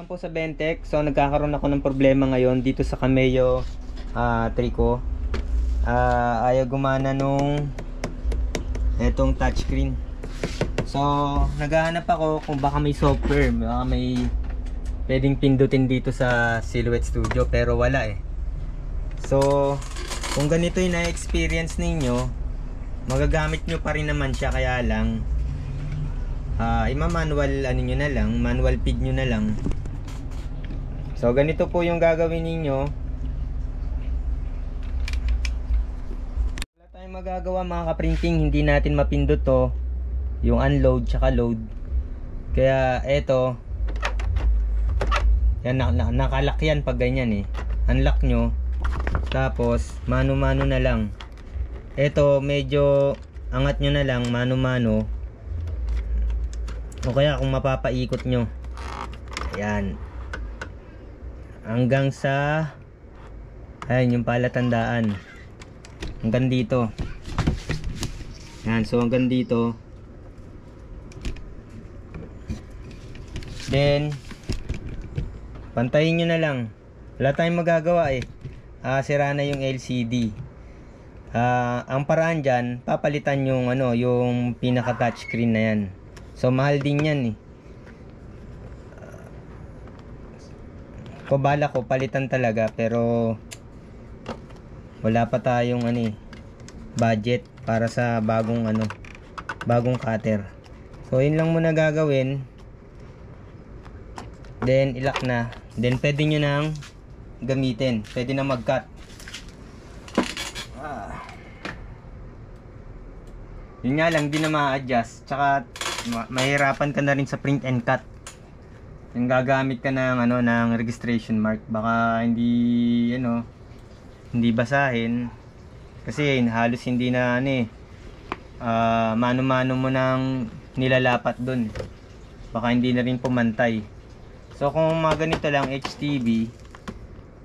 lang po sa Bentec. So nagkakaroon ako ng problema ngayon dito sa Cameo Trico. Ayaw gumana nung etong touchscreen. So naghahanap ako kung baka may software, baka may pwedeng pindutin dito sa Silhouette Studio, pero wala eh. So kung ganito yung na-experience ninyo, magagamit nyo pa rin naman siya, kaya lang ima-manual ano nyo na lang, manual feed nyo na lang. So ganito po yung gagawin ninyo. Wala tayong magagawa mga kaprinting, hindi natin mapindot to, yung unload tsaka load. Kaya eto, yan, nakalak yan pag ganyan eh. Unlock nyo, tapos mano-mano na lang. Eto medyo angat nyo na lang, mano-mano. O kaya kung mapapaikot nyo, ayan, hanggang sa ayan yung palatandaan, hanggang dito. Ayan, so hanggang dito. Then pantayin nyo na lang, wala tayong magagawa eh. Sira na yung LCD. Ang paraan dyan, papalitan yung ano, yung pinaka touchscreen na yan. So mahal din yan eh. Bala ko palitan talaga, pero wala pa tayong ano eh, budget para sa bagong ano, bagong cutter. So yun lang muna gagawin. Then ilock na. Then pwede nyo nang gamitin, pwede na mag-cut. Yun nga lang, di na ma-adjust. Tsaka mahirapan ka na rin sa print and cut. Yung gagamit ka ng ano, ng registration mark, baka hindi ano, hindi basahin. Kasi halos hindi na ano eh, mano-mano mo nang nilalapat dun. Baka hindi na rin pumantay. So kung mga ganito lang HTV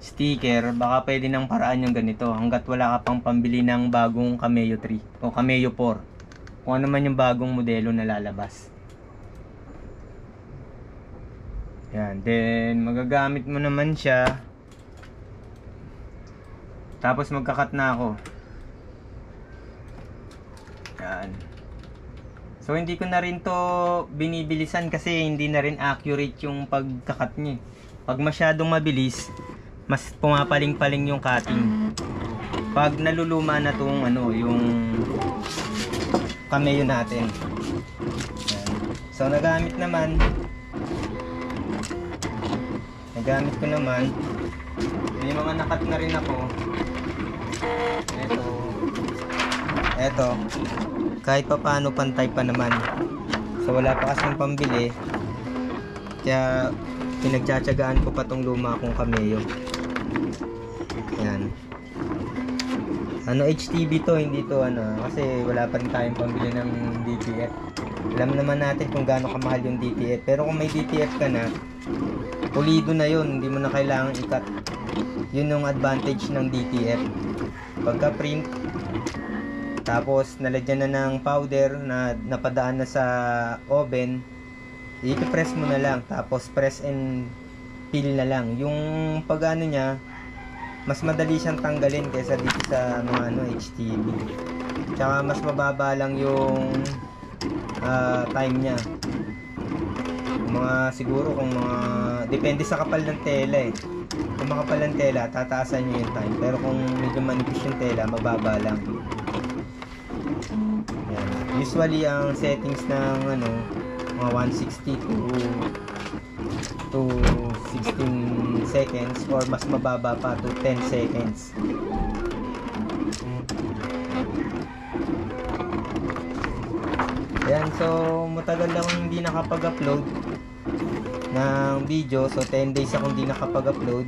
sticker, baka pwede ng paraan yung ganito hanggat wala ka pang pambili ng bagong Cameo 3 o Cameo 4. Kung ano man yung bagong modelo na lalabas. Yan, then magagamit mo naman siya. Tapos magkakat na ako. Yan. So hindi ko na rin to binibilisan kasi hindi na rin accurate yung pagkakat niya. Pag masyadong mabilis, mas pumapaling-paling yung cutting. Pag naluluma na tong ano, yung Cameo natin. Yan. So nagamit ko naman. May mga nakat na rin ako. Eto kahit pa paano pantay pa naman. So wala pa kasing pambili, kaya pinagtsatsagaan ko pa tong luma kong Cameo. Yan. Ano, HTV to, hindi to ano, kasi wala pa rin tayong pambili ng DTF. Alam naman natin kung gaano kamahal yung DTF, pero kung may DTF ka na, pulido na yun, hindi mo na kailangan i-cut. Yun yung advantage ng DTF. Pagka print, tapos nalagyan na ng powder na napadaan na sa oven, i-press mo na lang, tapos press and peel na lang. Yung pag ano niya, mas madali siyang tanggalin kaysa dito sa mga ano, HTV. Tsaka mas mababa lang yung time niya. Mga siguro kung mga depende sa kapal ng tela eh. Kung makapal ng tela, tataasan niyo yung time. Pero kung medyo manipis yung tela, mababa lang. Yan. Usually ang settings ng ano, mga 160 to 16 seconds or mas mababa pa to 10 seconds. Yan, so matagal lang hindi nakapag-upload ng video. So 10 days akong hindi nakapag-upload.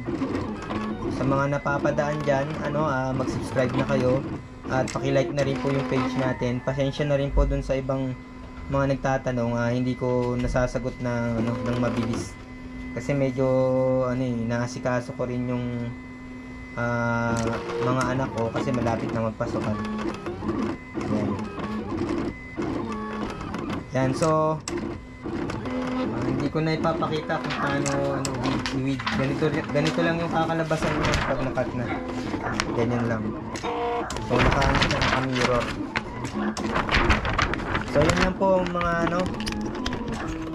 Sa mga napapadaan dyan, ano, mag-subscribe na kayo at paki-like na rin po yung page natin. Pasensya na rin po dun sa ibang mga nagtatanong, hindi ko nasasagot na ano, ng mabilis. Kasi medyo ano eh, naasikaso ko rin yung mga anak ko kasi malapit na magpasukan. Yan. Yan, so hindi Hindi ko na ipapakita kung paano i-weed. Ganito lang yung kakalabasan mo pag nakat na. Ganyan lang. So nakaano siya, naka-mirror. So yun lang po mga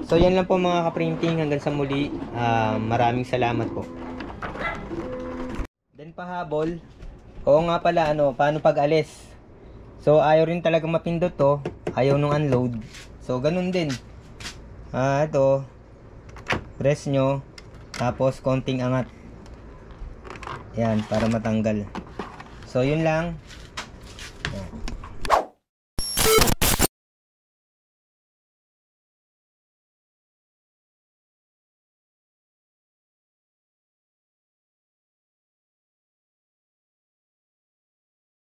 So yan lang po mga ka-printing. Hanggang sa muli. Maraming salamat po. Then pahabol. Oo nga pala, paano pag alis? So ayaw rin talaga mapindot to. Ayaw nung unload. So ganun din. Ito. Press nyo. Tapos konting angat. Yan, para matanggal. So yun lang.